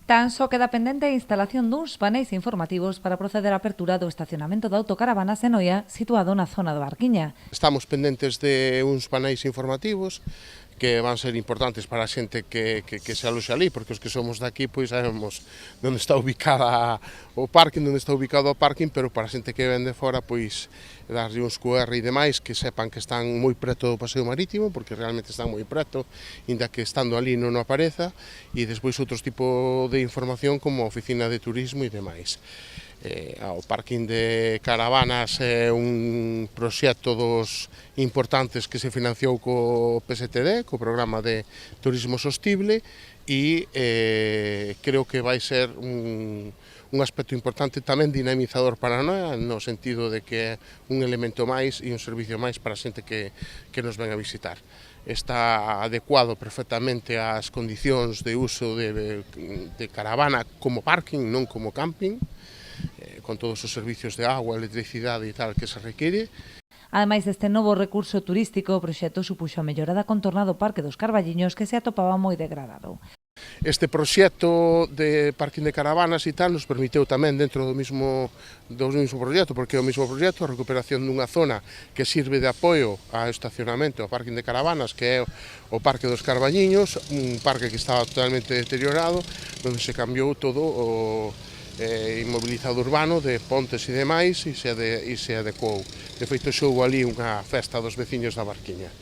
Tan só queda pendente a instalación duns paneis informativos para proceder á apertura do estacionamento de autocaravanas en Noia, situado na zona do Barquiña. Estamos pendentes de uns paneis informativos que van ser importantes para a xente que se aloxa ali, porque os que somos daqui pois sabemos onde está ubicada o parking, onde está ubicado o parking, pero para a xente que ven de fora pois darlle uns QR e demais que sepan que están moi preto do paseo marítimo, porque realmente están moi preto, inda que estando ali non apareza, e despois outros tipo de información como a oficina de turismo e demais. O parking de caravanas é un proxecto dos importantes que se financiou co PSTD, co programa de turismo sostible, e creo que vai ser un aspecto importante tamén dinamizador para nós, no sentido de que é un elemento máis e un servicio máis para a xente que nos ven a visitar. Está adecuado perfectamente ás condicións de uso de caravana como parking, non como camping, con todos os servicios de agua, electricidade e tal que se require. Ademais deste novo recurso turístico, o proxecto supuxo a mellora da contorna do Parque dos Carballiños, que se atopaba moi degradado. Este proxecto de parking de caravanas e tal nos permiteu tamén dentro do mismo proxecto, porque é o mismo proxecto, a recuperación dunha zona que sirve de apoio ao estacionamento, ao parking de caravanas, que é o Parque dos Carballiños, un parque que estaba totalmente deteriorado, onde se cambiou todo o inmobilizado urbano de pontes e demais e se adecuou. De feito, xoubo ali unha festa dos veciños da Barquiña.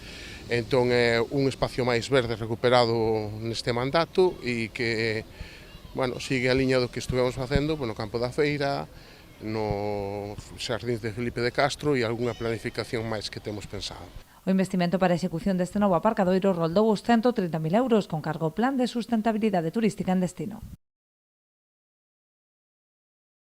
Entón é un espacio máis verde recuperado neste mandato e que sigue a liña do que estuvemos facendo no campo da feira, no xardíns de Felipe de Castro e algunha planificación máis que temos pensado. O investimento para a execución deste novo aparcadoiro roldou os 130.000 euros con cargo ao Plan de Sustentabilidade Turística en Destino.